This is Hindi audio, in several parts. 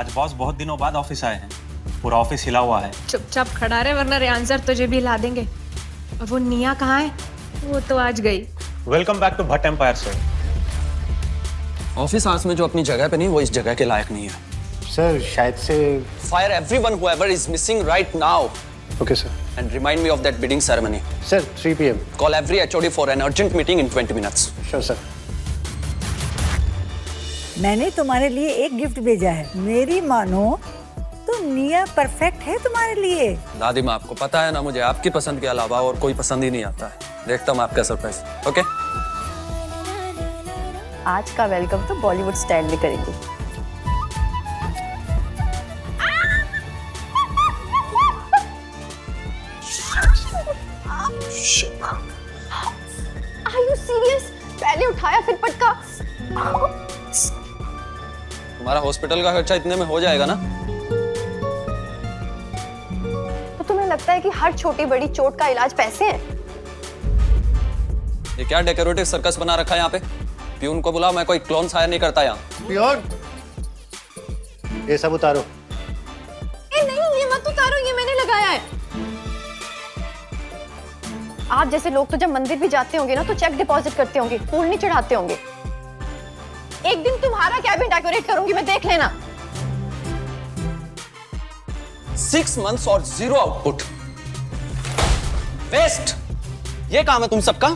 आज बॉस बहुत दिनों बाद ऑफिस आए हैं, पूरा ऑफिस हिला हुआ है। चुपचाप खड़ा रहे वरना रेहान सर तुझे भी हिला देंगे। और वो निया कहाँ है? वो तो आज गई। Welcome back to Bhatt empire sir. Office hours में जो अपनी जगह पे नहीं, वो इस जगह के लायक नहीं है। सर शायद से fire everyone whoever is missing right now okay sir. And remind me of that bidding ceremony. Sir 3 PM। Call every HOD for an urgent meeting in 20 minutes. Sure sir. मैंने तुम्हारे लिए एक गिफ्ट भेजा है। मेरी मानो तो निया परफेक्ट है तुम्हारे लिए। दादी माँ, आपको पता है ना, मुझे आपकी पसंद के अलावा और कोई पसंद ही नहीं आता है। देखता हूँ आपका सरप्राइज। ओके, आज का वेलकम तो बॉलीवुड स्टाइल में करेंगे। Are you serious? पहले उठाया फिर पटका। तुम्हारा हॉस्पिटल का खर्चा इतने में हो जाएगा ना? तो तुम्हें लगता है कि हर छोटी बड़ी चोट का इलाज पैसे है? ये क्या डेकोरेटिव सर्कस बना रखा है यहाँ पे? प्यून को बुलाओ, मैं कोई क्लोन्स हायर नहीं करता यहाँ। प्योर ये सब उतारो। नहीं, ये मत उतारो, ये मैंने लगाया है। आप जैसे लोग तो जब मंदिर भी जाते होंगे ना, तो चेक डिपॉजिट करते होंगे, फूल नहीं चढ़ाते होंगे। एक दिन तुम्हारा कैबिन डेकोरेट करूंगी मैं, देख लेना। 6 months और 0 आउटपुट, वेस्ट। ये काम है तुम सबका।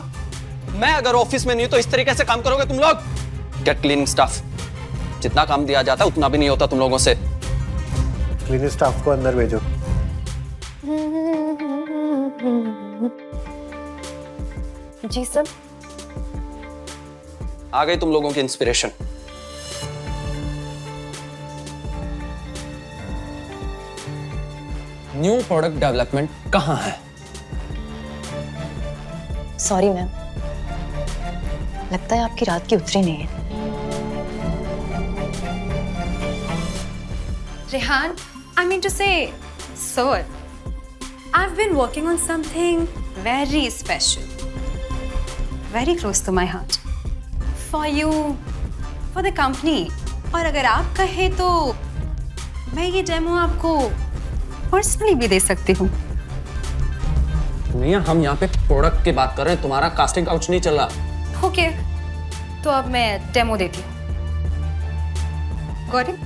मैं अगर ऑफिस में नहीं तो इस तरीके से काम करोगे तुम लोग? Get cleaning staff. जितना काम दिया जाता है उतना भी नहीं होता तुम लोगों से। क्लीनिंग स्टाफ को अंदर भेजो। जी सर। आ गई तुम लोगों की इंस्पिरेशन। न्यू प्रोडक्ट डेवलपमेंट कहां है? सॉरी मैम, लगता है आपकी रात की उतरी नहीं है। Rehan, I mean to say, sir, I've been working on something very special, very close to my heart, for you, for the company. और अगर आप कहें तो मैं ये डेमो आपको पर्सनली भी दे सकती हूँ। नहीं, हम यहाँ पे प्रोडक्ट की बात कर रहे हैं, तुम्हारा कास्टिंग काउच नहीं चल रहा। ओके, तो अब मैं डेमो देती हूँ। Got it?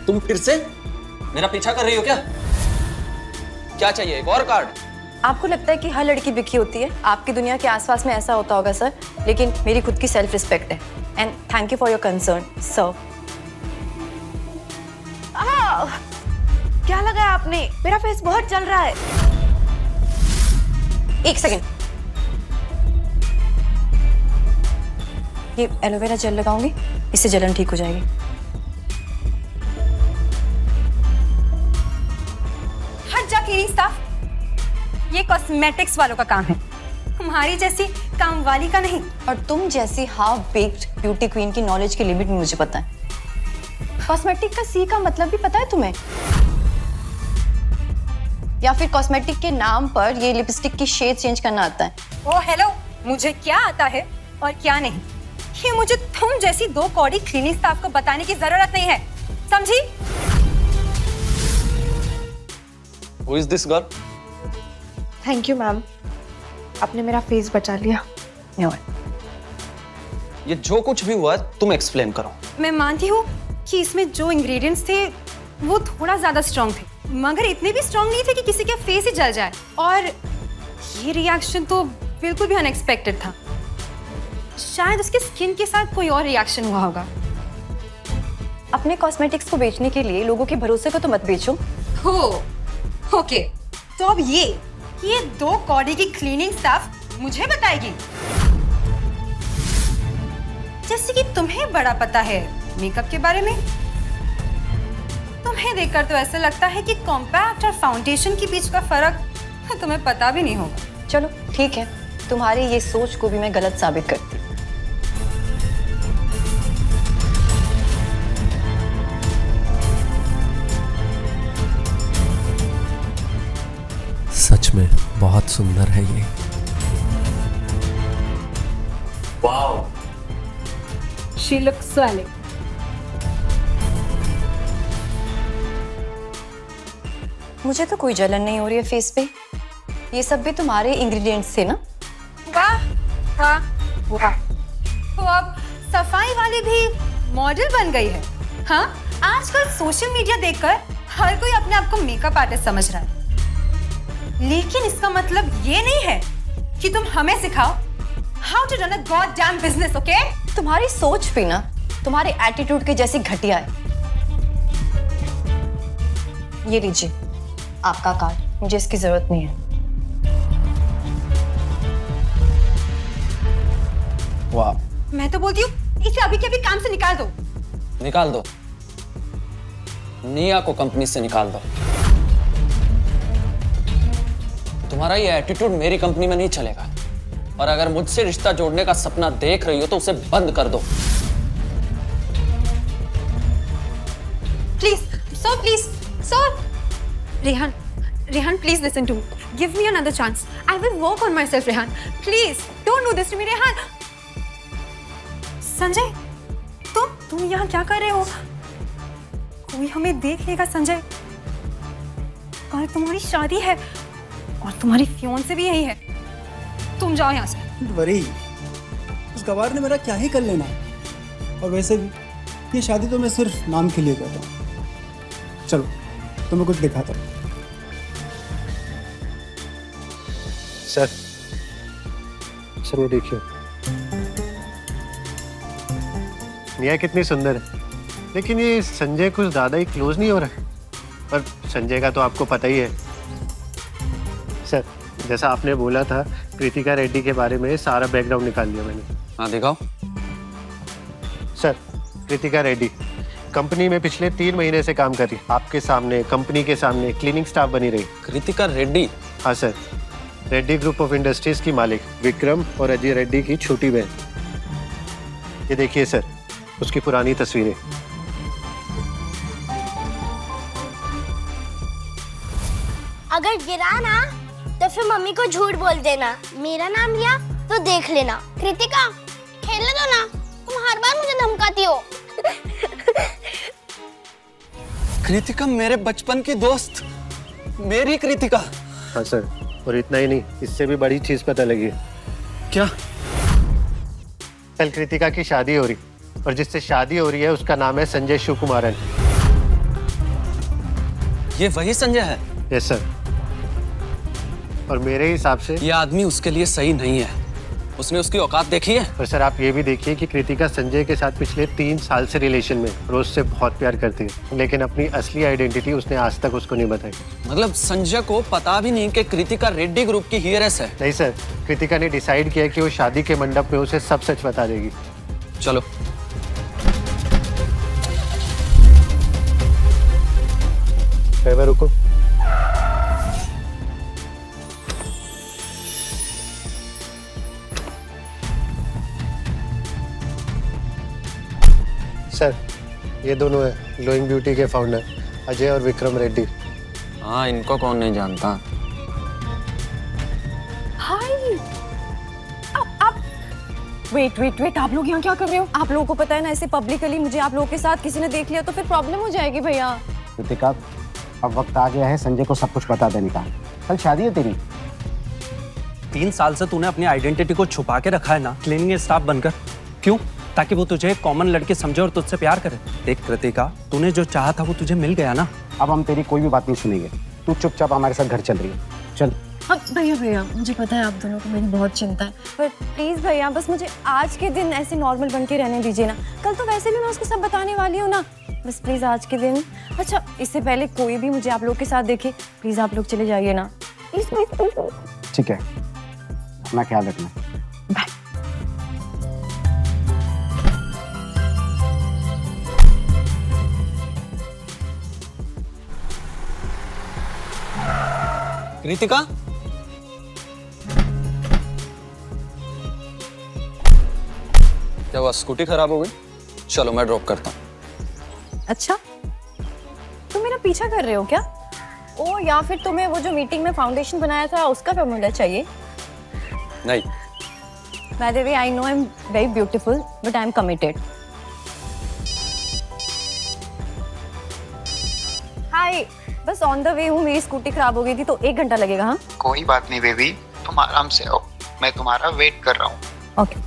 तुम फिर से मेरा पीछा कर रही हो क्या? क्या चाहिए, एक और कार्ड? आपको लगता है कि हर लड़की बिकी होती है? आपकी दुनिया के आसपास में ऐसा होता होगा सर, लेकिन मेरी खुद की सेल्फ रिस्पेक्ट है। And thank you for your concern sir. क्या लगाया आपने? मेरा फेस बहुत जल रहा है। एक सेकेंड, ये एलोवेरा जेल लगाऊंगी, इससे जलन ठीक हो जाएगी। हट जा क्लीनिंग स्टाफ, ये कॉस्मेटिक्स वालों का काम है, तुम्हारी जैसी काम वाली का नहीं। और तुम जैसी हाफ बेक्ड ब्यूटी क्वीन की नॉलेज की लिमिट भी मुझे पता है। कॉस्मेटिक का सी का मतलब भी पता है तुम्हें? या फिर कॉस्मेटिक के नाम पर ये लिपस्टिक की शेड चेंज करना आता है? ओ हेलो, मुझे क्या आता है और क्या नहीं, ये मुझे तुम जैसी 2 कौड़ी क्लीनिंग स्टाफ को बताने की जरूरत नहीं है, समझी? Who is this girl? Thank you ma'am, आपने मेरा फेस बचा लिया। ये जो कुछ भी हुआ तुम एक्सप्लेन करो। मैं मानती हूँ कि इसमें जो इंग्रेडिएंट्स थे वो थोड़ा ज्यादा स्ट्रॉन्ग थे, मगर इतने भी स्ट्रॉन्ग नहीं थे कि किसी का फेस ही जल जाए। और ये रिएक्शन तो बिल्कुल भी अनएक्सपेक्टेड था। शायद उसके स्किन के साथ कोई और रिएक्शन हुआ होगा। अपने कॉस्मेटिक्स को बेचने के लिए लोगों के भरोसे को तो मत बेचो। हो ओके, तो अब ये 2 कौड़ी की क्लीनिंग स्टाफ मुझे बताएगी, जैसे कि तुम्हें बड़ा पता है मेकअप के बारे में। तुम्हें देखकर तो ऐसा लगता है कि कॉम्पैक्ट और फाउंडेशन के बीच का फर्क तुम्हें पता भी नहीं होगा। चलो ठीक है, तुम्हारी ये सोच को भी मैं गलत साबित करती। सच में बहुत सुंदर है ये। Wow, She looks swelling. मुझे तो कोई जलन नहीं हो रही है फेस पे। ये सब भी तुम्हारे इंग्रेडिएंट्स थे ना? वाह वाह वाह। तो अब सफाई वाली भी मॉडल बन गई है। हाँ, आजकल सोशल मीडिया देखकर हर कोई अपने आप को मेकअप आर्टिस्ट समझ रहा है, लेकिन इसका मतलब ये नहीं है कि तुम हमें सिखाओ how to run a goddamn business, okay? तुम्हारी सोच भी ना तुम्हारे एटीट्यूड के जैसी घटिया है। ये लीजिए आपका कार्ड, मुझे इसकी जरूरत नहीं है। वाह, मैं तो बोलती हूँ इसे अभी के अभी काम से निकाल दो। निकाल दो, निया को कंपनी से निकाल दो। तुम्हारा ये एटीट्यूड मेरी कंपनी में नहीं चलेगा, और अगर मुझसे रिश्ता जोड़ने का सपना देख रही हो तो उसे बंद कर दो। Please, sir, please, sir. Rehan, Rehan, please listen to me. Give me another chance. I will work on myself, Rehan. Please, don't do this to me, Rehan. Sanjay, तुम यहाँ क्या कर रहे हो? कोई हमें देख लेगा, संजय। कल तुम्हारी शादी है और तुम्हारी फियांसे भी यही है। तुम जाओ यहाँ से। वरी, उस गवार ने मेरा क्या ही कर लेना, और वैसे भी ये शादी तो मैं सिर्फ नाम के लिए कर रहा हूँ। चलो तुम्हें कुछ दिखाता हूँ। सर, सर ये देखिए, निया कितनी सुंदर है, लेकिन ये संजय कुछ ज्यादा ही क्लोज नहीं हो रहा है। पर संजय का तो आपको पता ही है। सर, जैसा आपने बोला था, कृतिका रेड्डी के बारे में सारा बैकग्राउंड निकाल लिया मैंने। हाँ दिखाओ। सर, कृतिका रेड्डी कंपनी में पिछले 3 महीने से काम कर रही, आपके सामने, कंपनी के सामने क्लीनिंग स्टाफ बनी रही। कृतिका रेड्डी? हाँ sir, Reddy group of industries की मालिक विक्रम और अजय रेड्डी की छोटी बहन। ये देखिए सर, उसकी पुरानी तस्वीरें। अगर गिरा ना तो फिर मम्मी को झूठ बोल देना, मेरा नाम लिया तो देख लेना। कृतिका, खेलने दो ना, तुम हर बार मुझे धमकाती हो। कृतिका मेरे बचपन की दोस्त, मेरी कृतिका। हाँ सर, और इतना ही नहीं, इससे भी बड़ी चीज पता लगी। क्या? कल कृतिका की शादी हो रही, और जिससे शादी हो रही है उसका नाम है संजय शिवकुमारन। ये वही संजय है? यस सर, और मेरे हिसाब से ये आदमी उसके लिए सही नहीं है। उसने उसकी औकात देखी है? और सर आप ये भी देखिए कि कृतिका संजय के साथ पिछले 3 साल से रिलेशन में, और उससे बहुत प्यार करती है, लेकिन अपनी असली आइडेंटिटी उसने आज तक उसको नहीं बताई। मतलब संजय को पता भी नहीं कि कृतिका रेड्डी ग्रुप की हीयरस है? नहीं सर, कृतिका ने डिसाइड किया कि वो शादी के मंडप में उसे सब सच बता देगी। चलो। ड्राइवर रुको। सर, ये दोनों है ग्लोइंग ब्यूटी के फाउंडर अजय और विक्रम रेड्डी। हाँ, इनको कौन नहीं जानता। हाय, आप वेट, आप लोग यहाँ क्या कर रहे हो? आप लोगों को पता है ना, ऐसे पब्लिकली मुझे आप लोगों के साथ किसी ने देख लिया तो फिर प्रॉब्लम हो जाएगी भैया। कृतिका, अब वक्त आ गया है संजय को सब कुछ बता देने का। कल शादी है तेरी। 3 साल से तूने अपनी आइडेंटिटी को छुपा के रखा है ना, क्लीनिंग स्टाफ बनकर। क्यों? ताकि वो तुझे एक कॉमन लड़के समझे और तुझसे प्यार करे। देख कृतिका, तूने जो चाहा था वो तुझे मिल गया ना। अब हम तेरी कोई भी बात नहीं सुनेंगे, तू चुपचाप हमारे साथ घर चल रही है। चल। अब भैया मुझे पता है आप दोनों को मेरी बहुत चिंता है, पर प्लीज भैया बस मुझे आज के दिन ऐसे नॉर्मल बन के रहने दीजिए ना। कल तो वैसे भी मैं उसको सब बताने वाली हूँ ना, बस प्लीज आज के दिन। अच्छा, इससे पहले कोई भी मुझे आप लोग के साथ देखे, प्लीज आप लोग चले जाइए ना, प्लीज। ठीक है, अपना ख्याल रखना। बाय। कृतिका, क्या हुआ, स्कूटी खराब हो गई? चलो मैं ड्रॉप करता हूँ। अच्छा, तुम मेरा पीछा कर रहे हो क्या? ओ, या फिर तुम्हें वो जो मीटिंग में फाउंडेशन बनाया था उसका फॉर्मूला चाहिए? नहीं, By the way, I know I'm very beautiful, but I'm committed. Hi, बस ऑन द वे हूँ, मेरी स्कूटी खराब हो गई थी तो 1 घंटा लगेगा। हाँ कोई बात नहीं बेबी, तुम आराम से आओ, मैं तुम्हारा वेट कर रहा हूँ। ओके।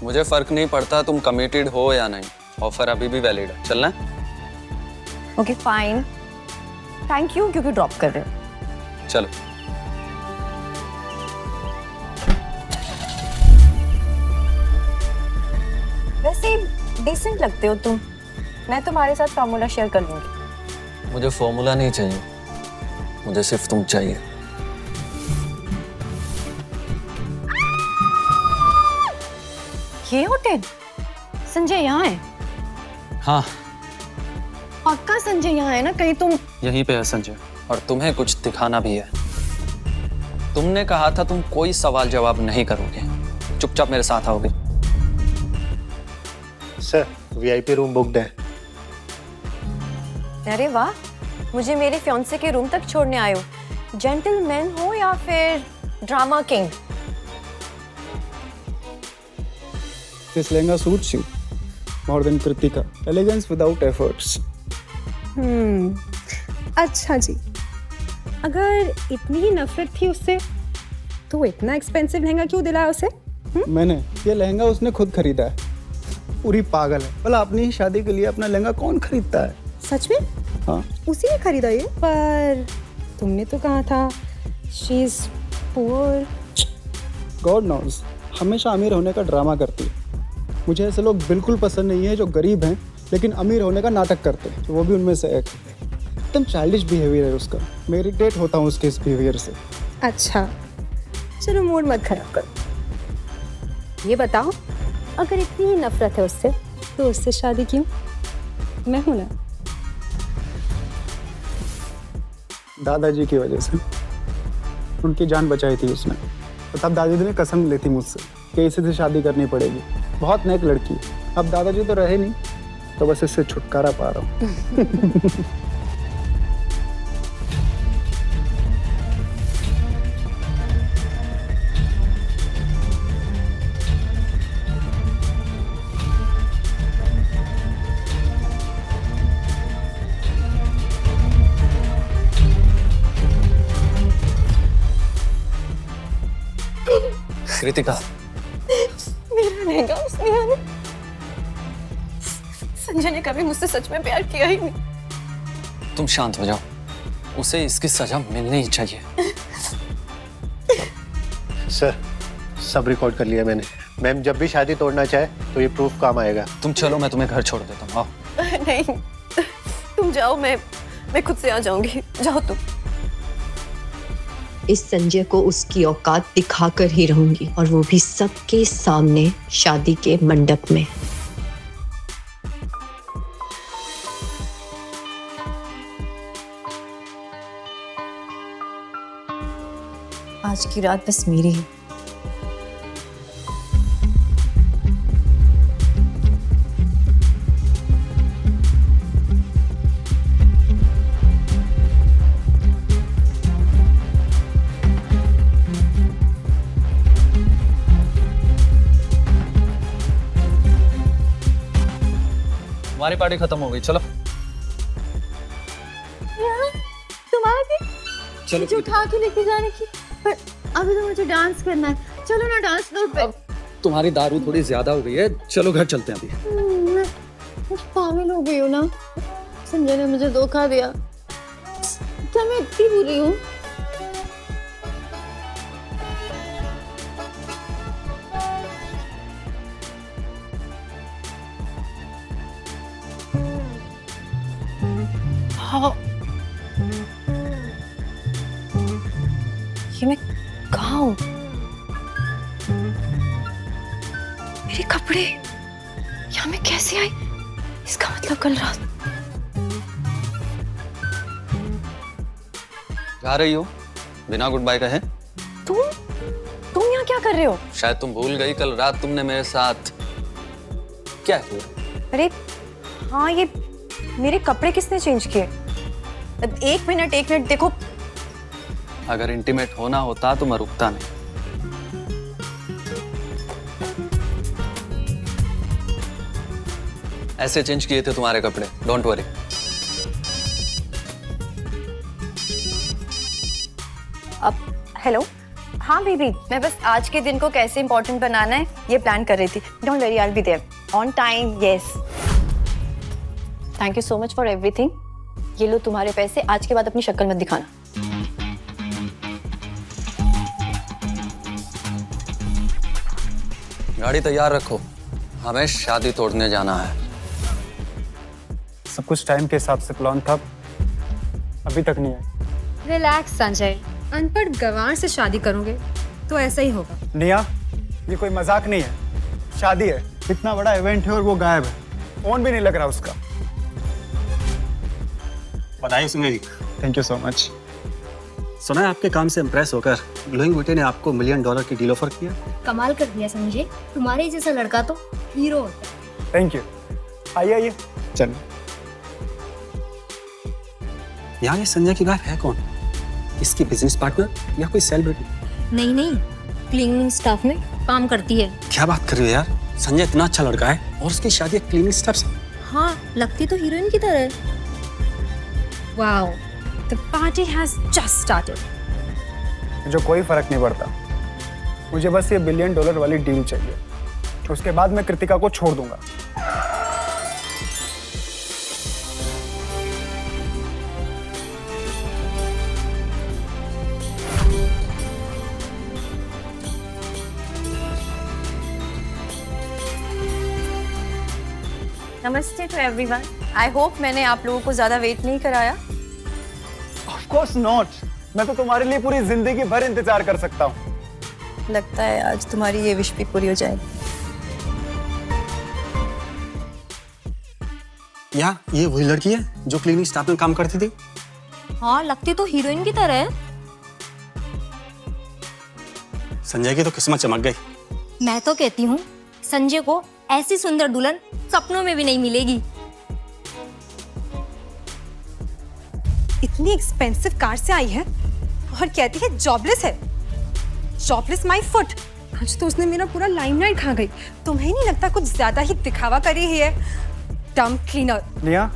मुझे फर्क नहीं पड़ता तुम कमिटेड हो या नहीं, ऑफर अभी भी वैलिड है। चलना है? ओके फाइन, थैंक यू क्योंकि ड्रॉप कर रहे हो। चलो। वैसे डिसेंट लगते हो तुम, मैं तुम्हारे साथ फॉर्मूला शेयर कर लूंगी। मुझे फॉर्मूला नहीं चाहिए, मुझे सिर्फ तुम चाहिए। ये होटल संजय यहाँ है? हाँ पक्का संजय यहाँ है ना? कहीं तुम यहीं पे है संजय, और तुम्हें कुछ दिखाना भी है। तुमने कहा था तुम कोई सवाल जवाब नहीं करोगे, चुपचाप मेरे साथ आओगे। सर वीआईपी रूम बुक्ड है। अरे वाह, मुझे मेरे फियांसे के रूम तक छोड़ने आए हो। जेंटलमैन हो या फिर drama king? This lehenga suits you more than Kritika. Elegance without efforts. अच्छा जी, अगर इतनी ही नफरत थी उससे तो इतना एक्सपेंसिव लहंगा क्यों दिलाया उसे? मैंने ये लहंगा उसने खुद खरीदा है। पूरी पागल है, भला अपनी ही शादी के लिए अपना लहंगा कौन खरीदता है? सच में? हाँ, उसी ने खरीदा ये? पर तुमने तो कहा था she is poor. God knows, हमेशा अमीर होने का ड्रामा करती है। मुझे ऐसे लोग बिल्कुल पसंद नहीं है जो गरीब हैं लेकिन अमीर होने का नाटक करते हैं। वो भी उनमें से एक। एकदम चाइल्डिश बिहेवियर है उसका। मैं इरिटेट होता हूँ उसके इस बिहेवियर से। अच्छा चलो मूड मत खराब करो। ये बताओ, अगर इतनी ही नफरत है उससे तो उससे शादी क्यों? मैं हूं ना। दादाजी की वजह से। उनकी जान बचाई थी उसने, तो तब दादाजी ने कसम ली थी मुझसे कि इसी से शादी करनी पड़ेगी। बहुत नेक लड़की। अब दादाजी तो रहे नहीं, तो बस इससे छुटकारा पा रहा हूँ। कृतिका, मेरा लहंगा उसने आने। संजय ने कभी मुझसे सच में प्यार किया ही नहीं। तुम शांत हो जाओ, उसे इसकी सजा मिलनी ही चाहिए। सर सब रिकॉर्ड कर लिया मैंने। मैम जब भी शादी तोड़ना चाहे तो ये प्रूफ काम आएगा। तुम चलो मैं तुम्हें घर छोड़ देता हूँ, आओ। नहीं, तुम जाओ, मैं खुद से आ जाऊंगी। जाओ तुम। इस संजय को उसकी औकात दिखाकर ही रहूंगी, और वो भी सबके सामने, शादी के मंडप में। आज की रात बस मेरी है। हमारी पार्टी खत्म हो गई, चलो। तुम आ गए? चलो मुझे उठा के लेके जाने की, पर अभी तो मुझे डांस करना है। चलो ना डांस फ्लोर पे। तुम्हारी दारू थोड़ी ज्यादा हो गई है, चलो घर चलते हैं अभी। मैं पागल हो गई हूँ ना। संजय ने मुझे धोखा दिया। क्या मैं इतनी बुरी हूँ? हाँ, ये मैं कहाँ हूँ? मेरे कपड़े यहाँ मैं कैसे आई? इसका मतलब कल रात। जा रही हो बिना गुड बाय कहे? तुम यहाँ क्या कर रहे हो? शायद तुम भूल गई कल रात तुमने मेरे साथ क्या किया। अरे हाँ, ये मेरे कपड़े किसने चेंज किए? एक मिनट देखो। अगर इंटीमेट होना होता तो मैं रुकता नहीं। ऐसे चेंज किए थे तुम्हारे कपड़े, डोंट वरी। अब हेलो, हाँ बेबी, मैं बस आज के दिन को कैसे इंपॉर्टेंट बनाना है ये प्लान कर रही थी। Don't worry, I will be there on time. Yes, thank you so much for everything. ये लो तुम्हारे पैसे, आज के बाद अपनी शक्ल मत दिखाना। गाड़ी तैयार रखो, हमें शादी तोड़ने जाना है। सब कुछ टाइम के हिसाब से प्लान था, अभी तक नहीं है। रिलैक्स संजय, अनपढ़ गंवार से शादी करोगे तो ऐसा ही होगा। निया, ये कोई मजाक नहीं है, शादी है। इतना बड़ा इवेंट है और वो गायब है, फोन भी नहीं लग रहा उसका। बधाई Sanjay ji. Thank you so much. सुना है आपके काम से इम्प्रेस होकर ग्लोइंग ब्यूटी ने आपको $1 मिलियन की डील ऑफर किया। कमाल कर दिया संजय, तुम्हारे जैसा लड़का तो हीरो होता है। Thank you. आइए आइए, चल। यहाँ ये संजय की वाइफ है कौन? इसकी बिजनेस पार्टनर या कोई सेलिब्रिटी? नहीं नहीं, क्लीनिंग स्टाफ में काम करती है। क्या बात कर रही हो यार, संजय इतना अच्छा लड़का है और उसकी शादी एक क्लीनिंग स्टाफ से। हाँ, लगती तो हीरोइन की तरह है। Wow, the party has just started. मुझे कोई फर्क नहीं पड़ता, मुझे बस ये $1 बिलियन वाली डील चाहिए, उसके बाद मैं कृतिका को छोड़ दूंगा। नमस्ते टू एवरीवन। आई होप मैंने आप लोगों को ज्यादा वेट नहीं कराया। ऑफ कोर्स नॉट, मैं तो तुम्हारे लिए पूरी जिंदगी भर इंतजार कर सकता हूँ। लगता है आज तुम्हारी ये विश भी पूरी हो जाएगी। या ये वही लड़की है जो क्लीनिंग स्टाफ में काम करती थी? हाँ, लगती तो हीरोइन की तरह है। संजय की तो किस्मत चमक गई। मैं तो कहती हूँ संजय को ऐसी सुंदर दुल्हन सपनों में भी नहीं मिलेगी। इतनी एक्सपेंसिव कार से आई है और कहती है जॉबलेस है। Jobless my foot. आज तो उसने मेरा पूरा लाइमलाइट खा गई। तुम्हें नहीं लगता कुछ ज्यादा ही दिखावा कर रही है? डम क्लीनर। निया,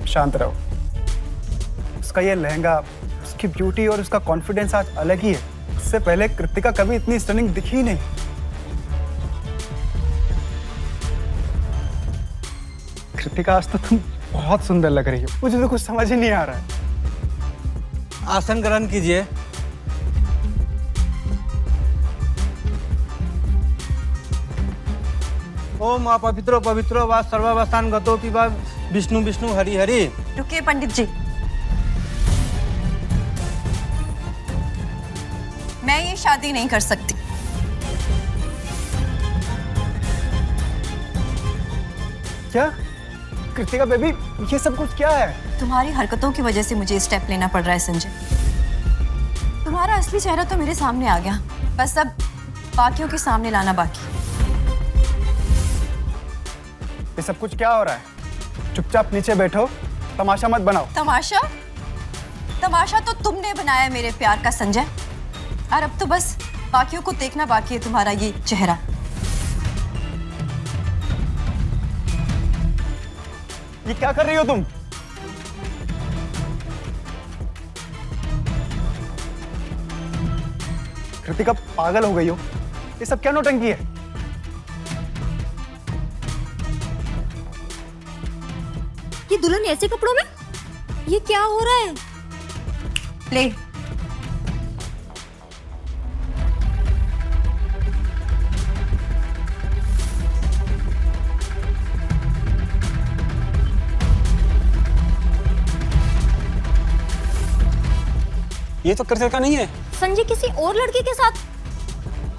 शांत रहो। उसका ये लहंगा, उसकी ब्यूटी और उसका कॉन्फिडेंस आज अलग ही है। इससे पहले कृतिका कभी इतनी स्टनिंग दिखी ही नहीं। कृतिका, आज तो तुम बहुत सुंदर लग रही हो। मुझे तो कुछ समझ ही नहीं आ रहा है। आसन ग्रहण कीजिए। ओम अपवित्रो पवित्रो वा सर्वावस्थान गतो की वा विष्णु विष्णु हरि हरि। रुकिए पंडित जी, मैं ये शादी नहीं कर सकती। क्या कृतिका बेबी, ये सब कुछ क्या है? तुम्हारी हरकतों की वजह से मुझे स्टेप लेना पड़ रहा है संजय। तुम्हारा असली चेहरा तो मेरे सामने आ गया, बस अब बाकियों के सामने लाना बाकी। ये सब कुछ क्या हो रहा है? चुपचाप नीचे बैठो, तमाशा मत बनाओ। तमाशा? तमाशा तो तुमने बनाया मेरे प्यार का संजय, और अब तो बस बाकियों को देखना बाकी है तुम्हारा ये चेहरा। ये क्या कर रही हो तुम? कृतिका, पागल हो गई हो? ये सब क्या नौटंकी है? ये दुल्हन ऐसे कपड़ों में? ये क्या हो रहा है? ले, ये तो कृतिका नहीं है। संजय किसी और लड़के के साथ।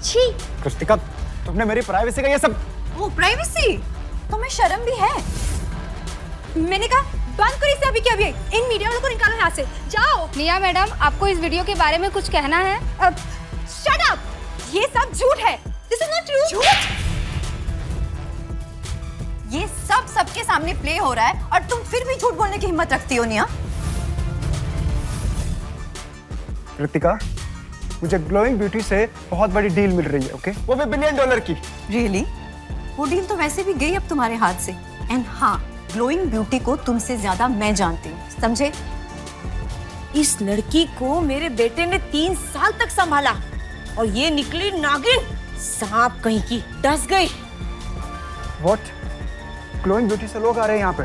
छी। कृतिका, तुमने मेरी प्राइवेसी का ये सब। ओ प्राइवेसी, तुम्हें शर्म भी है? मैंने कहा बंद करो इसे अभी के अभी। इन मीडिया वालों को निकालो यहाँ से, जाओ। निया मैडम, आपको इस वीडियो के बारे में कुछ कहना है? शट अप, ये सब झूठ है। This is not true. झूठ? ये सब सबके सामने प्ले हो रहा है और तुम फिर भी झूठ बोलने की हिम्मत रखती हो निया? कृतिका, मुझे ग्लोइंग ब्यूटी से बहुत बड़ी डील मिल रही है, ओके? वो भी $1 बिलियन की। रियली? वो डील तो वैसे भी गई अब तुम्हारे हाथ से। एंड हाँ, ग्लोइंग ब्यूटी को तुमसे ज्यादा मैं जानती हूँ, समझे? इस लड़की को मेरे बेटे ने 3 साल तक संभाला और ये निकली नागिन, सांप कहीं की, डस गई। व्हाट? ग्लोइंग ब्यूटी से लोग आ रहे हैं यहाँ पे?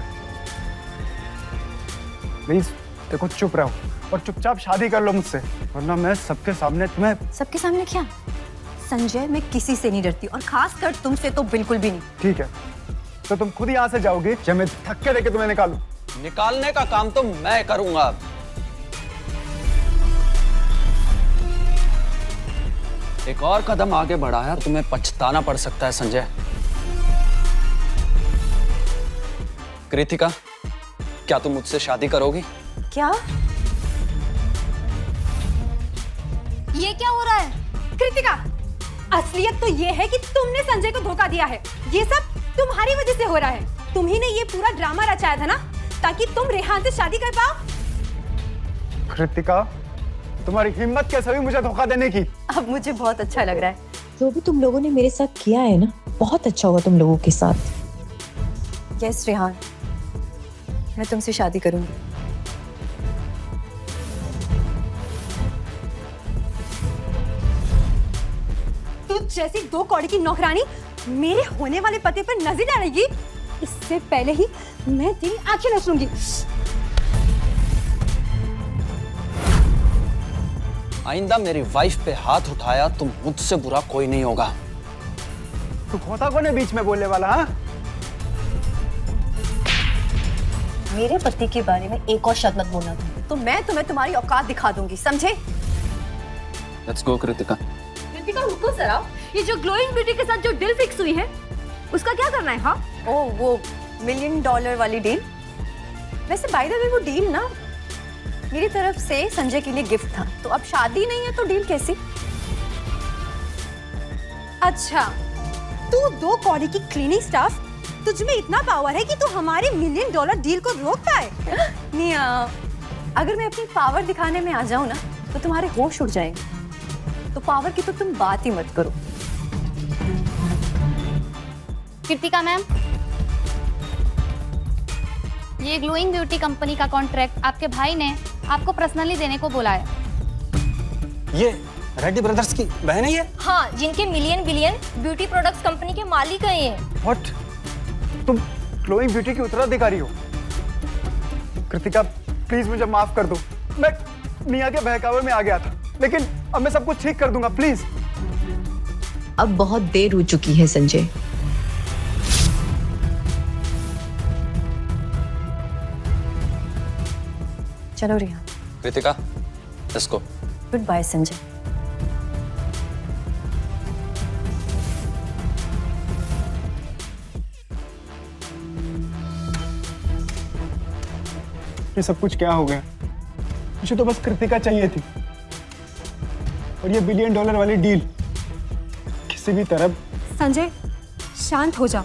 प्लीज देखो, चुप रहो और चुपचाप शादी कर लो मुझसे, वरना मैं सबके सामने तुम्हें। सबके सामने क्या? संजय, मैं किसी से नहीं डरती और खासकर तुमसे तो बिल्कुल भी नहीं। ठीक है, तो तुम खुद यहाँ से जाओगे या मैं धक्के देके तुम्हें निकालूं? निकालने का काम तो मैं करूंगा। एक और कदम आगे बढ़ाया तुम्हें पछताना पड़ सकता है संजय। कृतिका, क्या तुम मुझसे शादी करोगी? क्या? ये क्या हो रहा है? कृतिका, असलियत तो ये है कि तुमने संजय को धोखा दिया है। ये सब तुम्हारी वजह से हो रहा है। तुम्ही ने ये पूरा ड्रामा रचाया था ना, ताकि तुम रेहान से शादी कर पाओ। कृतिका, तुम्हारी हिम्मत कैसे हुई मुझे धोखा देने की? अब मुझे बहुत अच्छा लग रहा है। जो भी तुम लोगों ने मेरे साथ किया है ना, बहुत अच्छा हुआ तुम लोगों के साथ। यस रेहान, मैं तुमसे शादी करूंगी। तू जैसी 2 कौड़ी की नौकरानी मेरे होने वाले पति पर नजर डालेगी, इससे पहले ही मैं तेरी आंखें नोच लूंगी। आइंदा मेरी वाइफ पे हाथ उठाया तो मुझसे बुरा कोई नहीं होगा। तू खोता कौन है बीच में बोलने वाला? हाँ, मेरे पति के बारे में एक और शब्द मत बोलना तुम, तो मैं तुम्हें तुम्हारी औकात दिखा दूंगी, समझे? Let's go Kritika. कृतिका रुको जरा, ये जो ग्लोइंग ब्यूटी के साथ जो डील फिक्स हुई है, उसका क्या करना है? हाँ, ओ वो $1 मिलियन वाली डील। वैसे बाय द वे वो डील ना मेरी तरफ से संजय के लिए गिफ्ट था, तो अब शादी नहीं है तो डील कैसी? अच्छा, तू 2 कौड़ी की क्लीनिंग स्टाफ, तुझ में इतना पावर है कि तू हमारे $1 मिलियन डील को रोक पाए? नहीं, अगर मैं अपनी पावर दिखाने में आ जाऊं ना तो तुम्हारे होश उड़ जाएंगे। तो पावर की तो तुम बात ही मत करो। कृतिका मैम, ये ग्लोइंग ब्यूटी कंपनी का कॉन्ट्रैक्ट आपके भाई ने आपको पर्सनली देने को बोला है। ये रेड्डी ब्रदर्स की बहन है ये? हाँ, जिनके million billion beauty products company के मालिक हैं ये। व्हाट? तुम ग्लोइंग ब्यूटी की उत्तराधिकारी हो? कृतिका, प्लीज मुझे माफ कर दो। मैं निया के बहकावे में आ गया था, लेकिन अब मैं सब कुछ ठीक कर दूंगा, प्लीज। अब बहुत देर हो चुकी है संजय। चलो Riya. Kritika, let's go. Good bye Sanjay. ये सब कुछ क्या हो गया? मुझे तो बस कृतिका चाहिए थी, और ये $1 बिलियन वाली डील किसी भी तरह। संजय, शांत हो जा।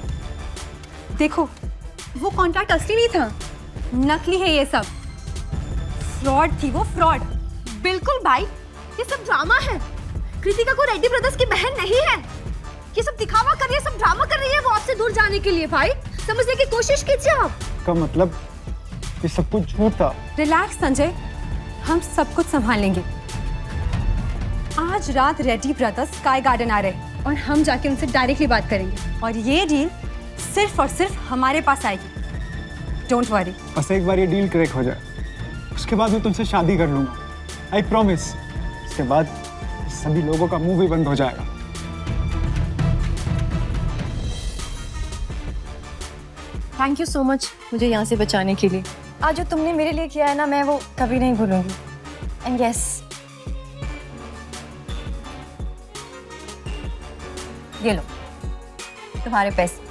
देखो, वो कॉन्ट्रैक्ट असली नहीं था, नकली है ये सब। फ्रॉड थी वो, फ्रॉड। बिल्कुल भाई, ये सब ड्रामा है। कृतिका को रेड्डी ब्रदर्स की बहन नहीं है। ये सब दिखावा कर रही है, सब ड्रामा कर रही है वो आपसे दूर जाने के लिए। भाई, समझने की कोशिश कीजिए आप। का मतलब ये सब कुछ झूठ था? रिलैक्स संजय, हम सब कुछ संभाल लेंगे। आज रात रेड्डी ब्रदर्स स्काई गार्डन आ रहे हैं और हम जाके उनसे डायरेक्टली बात करेंगे और ये डील सिर्फ और सिर्फ हमारे पास आएगी। Don't worry. बस एक बार ये डील क्रैक हो जाए, उसके बाद मैं तुमसे शादी कर लूंगा, आई प्रॉमिस। उसके बाद सभी लोगों का मुंह भी बंद हो जाएगा। थैंक यू सो मच मुझे यहाँ से बचाने के लिए। आज जो तुमने मेरे लिए किया है ना, मैं वो कभी नहीं भूलूंगी। एंड यस, ये लो तुम्हारे पैसे।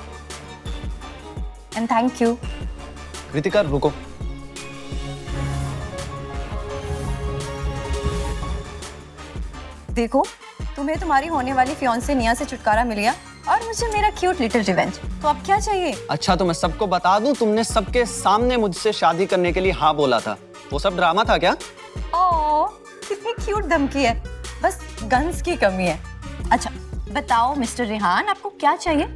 And thank you. कृतिका, रुको। देखो, तुम्हें तुम्हारी होने वाली फियांसे निया से छुटकारा मिल गया और मुझे मेरा क्यूट लिटिल रिवेंज। तो अब क्या चाहिए? अच्छा, तो मैं सबको बता दूं, तुमने सबके सामने मुझसे शादी करने के लिए हाँ बोला था। वो सब ड्रामा था क्या? ओह, कितनी क्यूट धमकी है, बस गन्स की कमी है। अच्छा बताओ मिस्टर रेहान, आपको क्या चाहिए?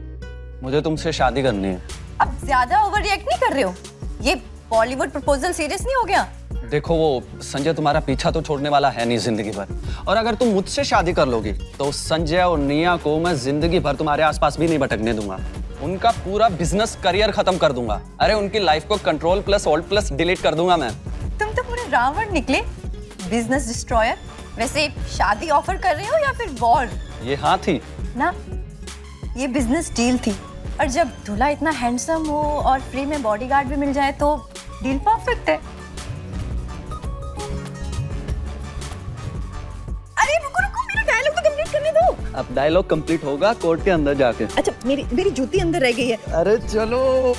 मुझे तुमसे शादी करनी है। अब ज्यादा ओवर रिएक्ट नहीं कर रहे हो? ये बॉलीवुड प्रपोजल सीरियस नहीं हो गया? देखो वो संजय तुम्हारा पीछा तो छोड़ने वाला है नहीं जिंदगी भर, और अगर तुम मुझसे शादी कर लोगी तो संजय और निया को मैं जिंदगी भर तुम्हारे आसपास भी नहीं भटकने दूंगा। उनका पूरा बिजनेस करियर खत्म कर दूंगा। अरे उनकी लाइफ को control plus alt plus delete कर दूंगा मैं। तुम तो पूरे रावण निकले, बिजनेस डिस्ट्रॉयर। वैसे शादी ऑफर कर रहे हो या फिर वॉर? ये हाँ थी ना, ये बिजनेस डील थी। और जब दूल्हा इतना हैंडसम हो और फ्री में बॉडीगार्ड भी मिल जाए तो डील परफेक्ट है। अरे रुको रुको, मेरा डायलॉग तो कंप्लीट करने दो। अब डायलॉग कंप्लीट होगा कोर्ट के अंदर जाके। अच्छा, मेरी जूती अंदर रह गई है। अरे चलो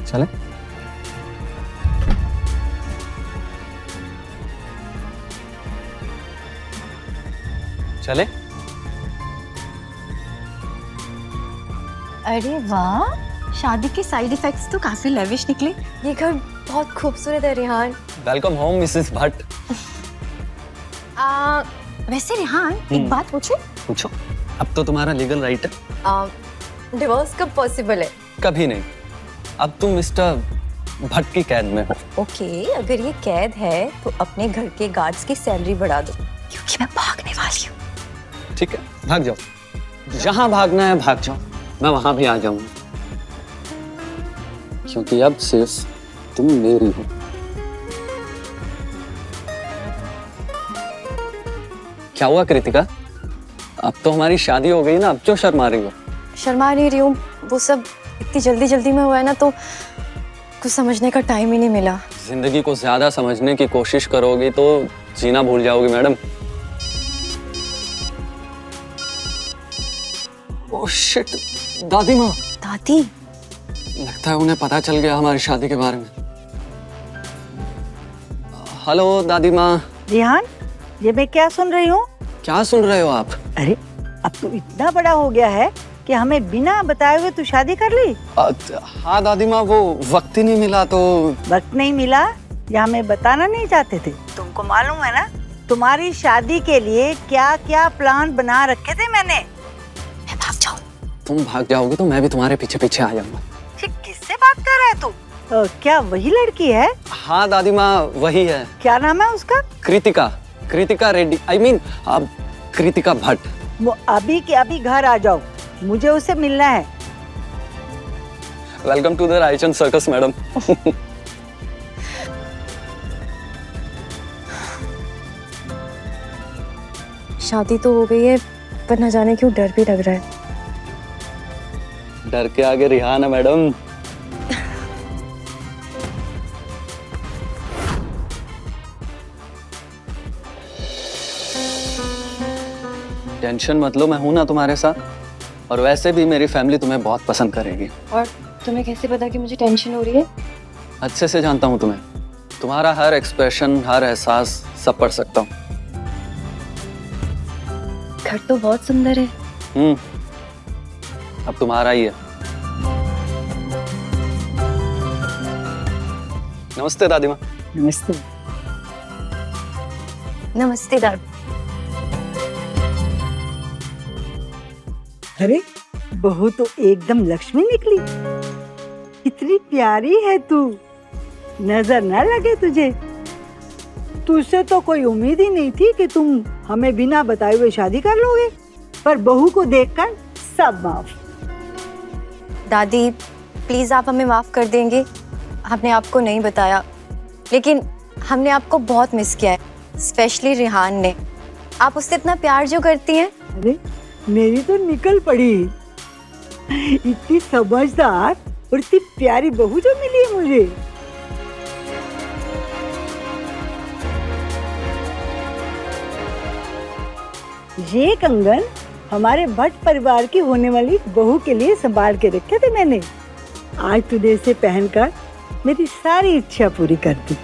चले। चले। अरे वाह, शादी के साइड इफेक्ट्स तो काफी लेविश निकले। ये घर बहुत खूबसूरत है Rihan. Welcome home Mrs Bhatt. वैसे रिहान, एक बात पूछूं? पूछो। अब तो तुम्हारा लीगल राइट है। डिवोर्स कब पॉसिबल है? कभी नहीं। अब तुम मिस्टर भट्ट की कैद में हो। ओके, अगर ये कैद है तो अपने घर के गार्ड्स की सैलरी बढ़ा दो, क्योंकि मैं भागने वाली हूँ। ठीक है, भाग जाओ। जहां भागना है भाग जाओ, मैं वहां भी आ जाऊंगा, क्योंकि अब सिर्फ तुम मेरी हो। क्या हुआ कृतिका? अब तो हमारी शादी हो गई ना, अब क्यों शर्मा रही हो? शर्मा नहीं रही हूँ, वो सब इतनी जल्दी जल्दी में हुआ है ना, तो कुछ समझने का टाइम ही नहीं मिला। जिंदगी को ज्यादा समझने की कोशिश करोगी तो जीना भूल जाओगी मैडम। ओह शिट, दादी माँ। दादी? लगता है उन्हें पता चल गया हमारी शादी के बारे में। हेलो दादी माँ। रिहान, ये मैं क्या सुन रही हूँ? क्या सुन रहे हो आप? अरे अब तो इतना बड़ा हो गया है कि हमें बिना बताए हुए तू शादी कर ली? हाँ दादी माँ, वो वक्त ही नहीं मिला। तो वक्त नहीं मिला या हमें बताना नहीं चाहते थे? तुमको मालूम है ना तुम्हारी शादी के लिए क्या क्या प्लान बना रखे थे मैंने। मैं भाग जाऊँ? तुम भाग जाओगे तो मैं भी तुम्हारे पीछे पीछे आ जाऊंगा। किससे बात कर रहा है तू? क्या वही लड़की है? हाँ दादी माँ, वही है। क्या नाम है उसका? कृतिका। Kritika Reddy, I mean Kritika Bhatt. वो अभी के अभी घर आ जाओ, मुझे उससे मिलना है। Welcome to the Raichand circus madam. शादी तो हो गई है, पर न जाने क्यों डर भी लग रहा है। डर के आगे रिहान है मैडम। टेंशन मत लो, मैं हूं ना तुम्हारे साथ, और वैसे भी मेरी फैमिली तुम्हें बहुत पसंद करेगी। और तुम्हें कैसे पता कि मुझे टेंशन हो रही है? अच्छे से जानता हूं तुम्हें, तुम्हारा हर एक्सप्रेशन, हर एहसास सब पढ़ सकता हूँ। घर तो बहुत सुंदर है। अब तुम्हारा ही है। नमस्ते दादी माँ। नमस्ते। नमस्ते दादी। अरे बहू तो एकदम लक्ष्मी निकली। इतनी प्यारी है तू, नजर ना लगे तुझे। तुझसे तो कोई उम्मीद ही नहीं थी कि तुम हमें बिना बताए हुए शादी कर लोगे, पर बहू को देखकर सब माफ। दादी प्लीज आप हमें माफ कर देंगे, हमने आपको नहीं बताया, लेकिन हमने आपको बहुत मिस किया है, स्पेशली रिहान ने। आप उससे इतना प्यार जो करती हैं। अरे मेरी तो निकल पड़ी। इतनी समझदार और इतनी प्यारी बहू जो मिली है मुझे। ये कंगन हमारे भट्ट परिवार की होने वाली बहू के लिए संभाल के रखे थे मैंने। आज तूने इसे पहनकर मेरी सारी इच्छा पूरी कर दी।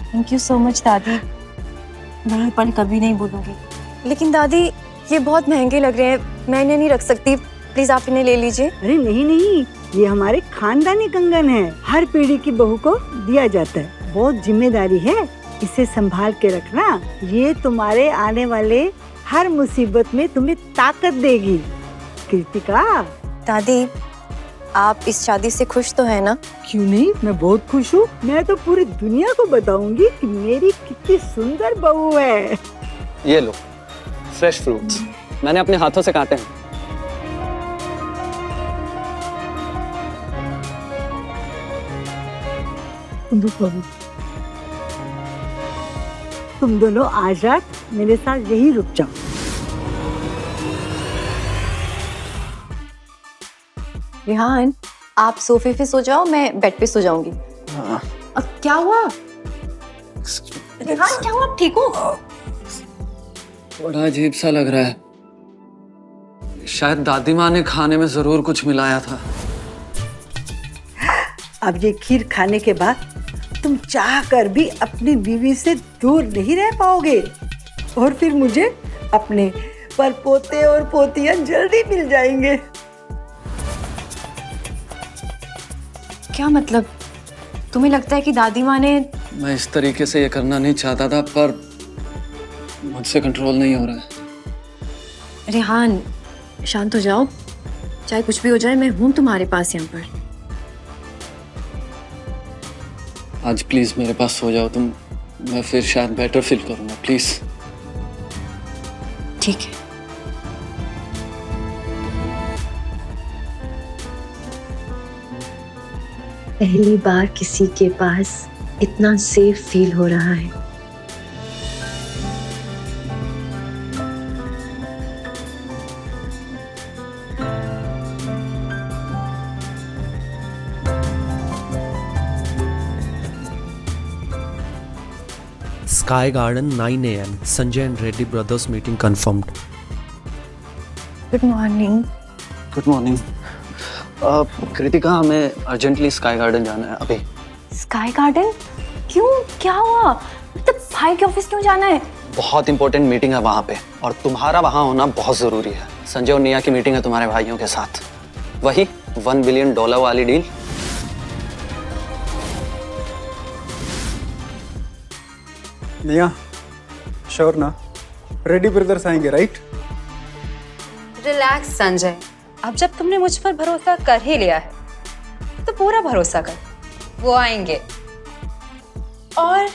थैंक यू सो मच दादी, मैं ये पल कभी नहीं भूलूंगी। लेकिन दादी ये बहुत महंगे लग रहे हैं, मैं इन्हें नहीं रख सकती, प्लीज आप इन्हें ले लीजिए। अरे नहीं नहीं, ये हमारे खानदानी कंगन है, हर पीढ़ी की बहू को दिया जाता है। बहुत जिम्मेदारी है, इसे संभाल के रखना। ये तुम्हारे आने वाले हर मुसीबत में तुम्हें ताकत देगी। कृतिका, दादी, आप इस शादी से खुश तो है ना? क्यों नहीं, मैं बहुत खुश हूँ। मैं तो पूरी दुनिया को बताऊंगी कि मेरी कितनी सुंदर बहू है। ये लो फ्रेश फ्रूट्स, मैंने अपने हाथों से काटे हैं। तुम दोनों आज रात मेरे साथ यही रुक जाओ। रिहान, आप सोफे पे सो जाओ, मैं बेड पे सो जाऊंगी। अब क्या हुआ? रिहान, क्या हुआ? आप ठीक हो? बड़ा अजीब सा लग रहा है। शायद दादी माँ ने खाने में जरूर कुछ मिलाया था। अब ये खीर खाने के बाद तुम चाह कर भी अपनी बीवी से दूर नहीं रह पाओगे और फिर मुझे अपने परपोते और पोतियां जल्दी मिल जाएंगे। क्या मतलब? तुम्हें लगता है कि दादी माँ ने... मैं इस तरीके से ये करना नहीं चाहता था, पर मुझसे कंट्रोल नहीं हो रहा है। रिहान, शांत हो जाओ। चाहे कुछ भी हो जाए, मैं हूं तुम्हारे पास यहाँ पर। आज प्लीज मेरे पास सो जाओ तुम, मैं फिर शायद बेटर फील करूंगा। प्लीज। ठीक है। पहली बार किसी के पास इतना सेफ फील हो रहा है। Sky Garden 9 a.m. Sanjay and Reddy brothers meeting confirmed. Good morning. Good morning. Kritika, हमें अर्जेंटली स्काई गार्डन जाना है अभी। Sky garden? क्यों? क्या हुआ? मतलब भाई के ऑफिस क्यों जाना है? बहुत इंपॉर्टेंट मीटिंग है वहाँ पे, और तुम्हारा वहाँ होना बहुत जरूरी है। संजय और निया की मीटिंग है तुम्हारे भाइयों के साथ, वही $1 बिलियन वाली डील। निया, श्योर ना? रेडी ब्रदर्स आएंगे, राइट? रिलैक्स संजय, अब जब तुमने मुझ पर भरोसा कर ही लिया है तो पूरा भरोसा कर, वो आएंगे। और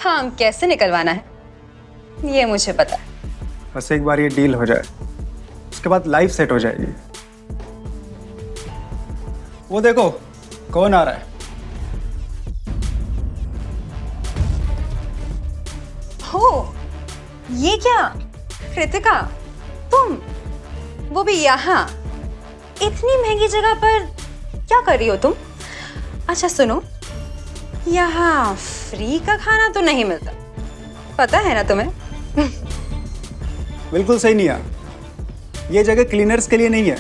काम कैसे निकलवाना है ये मुझे पता है। बस एक बार ये डील हो जाए, उसके बाद लाइफ सेट हो जाएगी। वो देखो कौन आ रहा है। हो, ये क्या? कृतिका, तुम, वो भी यहाँ, इतनी महंगी जगह पर क्या कर रही हो तुम? अच्छा सुनो, यहाँ फ्री का खाना तो नहीं मिलता, पता है ना तुम्हें? बिल्कुल सही नहीं है। ये जगह क्लीनर्स के लिए नहीं है।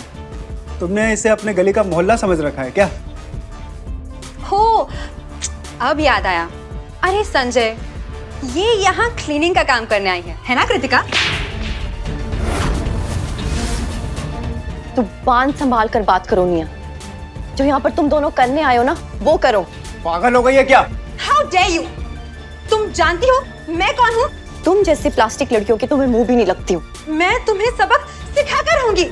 तुमने इसे अपने गली का मोहल्ला समझ रखा है क्या? हो, अब याद आया। अरे संजय, ये यहाँ क्लीनिंग का काम करने आई है ना कृतिका? तो बांध संभाल कर बात करो निया। जो यहाँ पर तुम दोनों करने आए हो ना, वो करो। पागल हो गई है क्या? How dare you? तुम जानती हो मैं कौन हूँ? तुम जैसी प्लास्टिक लड़कियों की तुम्हें मुंह भी नहीं लगती हूँ। मैं तुम्हें सबक सिखा कर रहूंगी।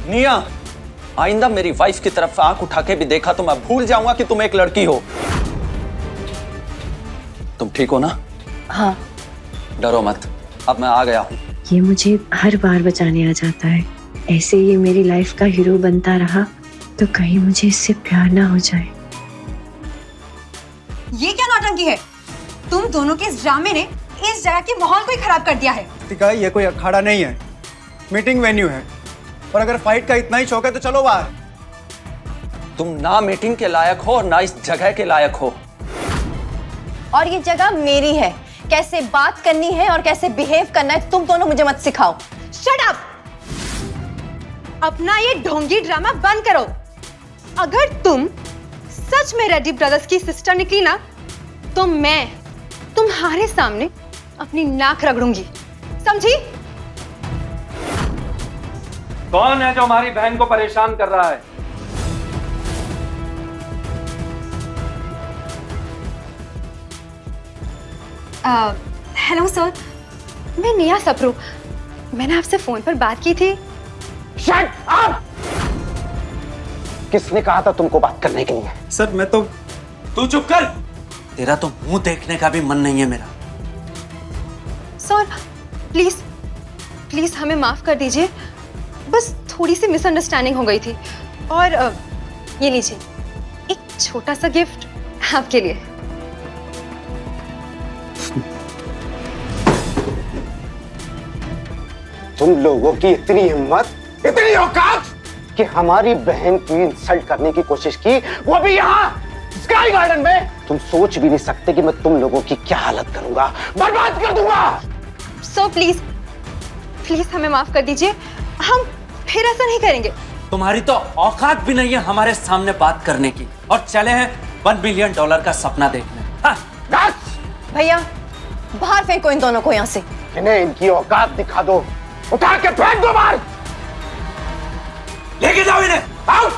निया, आइंदा मेरी वाइफ की तरफ आंख उठा के भी देखा तो मैं भूल जाऊंगा कि तुम एक लड़की हो। तुम ठीक हो ना? हाँ। डरो मत, अब मैं आ गया हूँ। ये मुझे हर बार बचाने आ जाता है। ऐसे ये मेरी लाइफ का हीरो बनता रहा तो कहीं मुझे इससे प्यार ना हो जाए। ये क्या नौटंकी है? तुम दोनों के इस ड्रामे ने इस जगह के माहौल को ही खराब कर दिया है। कृतिका, ये कोई अखाड़ा नहीं है, मीटिंग वेन्यू है। और अगर फाइट का इतना ही शौक है तो चलो बाहर। तुम ना मीटिंग के लायक हो और ना इस जगह के लायक हो। और ये जगह मेरी है। कैसे बात करनी है और कैसे बिहेव करना है तुम दोनों मुझे मत सिखाओ। Shut up! अपना ये ढोंगी ड्रामा बंद करो। अगर तुम सच में रेड्डी ब्रदर्स की सिस्टर निकली ना, तो मैं तुम्हारे सामने अपनी नाक रगड़ूंगी, समझी? कौन है जो हमारी बहन को परेशान कर रहा है? हेलो सर, मैं निया सप्रू। मैंने आपसे फोन पर बात की थी। Shut up! किसने कहा था तुमको बात करने के लिए? सर मैं तो तू चुप कर। तेरा तो मुंह देखने का भी मन नहीं है मेरा। सर प्लीज प्लीज हमें माफ कर दीजिए, बस थोड़ी सी मिसअंडरस्टैंडिंग हो गई थी। और ये लीजिए एक छोटा सा गिफ्ट आपके लिए। तुम लोगों की इतनी हिम्मत, इतनी औकात कि हमारी बहन की इंसल्ट करने की कोशिश की, वो भी यहाँ स्काई गार्डन में। तुम सोच भी नहीं सकते कि मैं तुम लोगों की क्या हालत करूंगा, बर्बाद कर दूंगा। सर प्लीज प्लीज हमें माफ कर दीजिए, हम फिर ऐसा नहीं करेंगे। तुम्हारी तो औकात भी नहीं है हमारे सामने बात करने की, और चले हैं $1 बिलियन का सपना देखने। हाँ। भैया बाहर फेंको इन दोनों को यहाँ से। इन्हें इनकी औकात दिखा दो, उठा के फेंक दो बाहर। लेके जाओ इन्हें। आओ।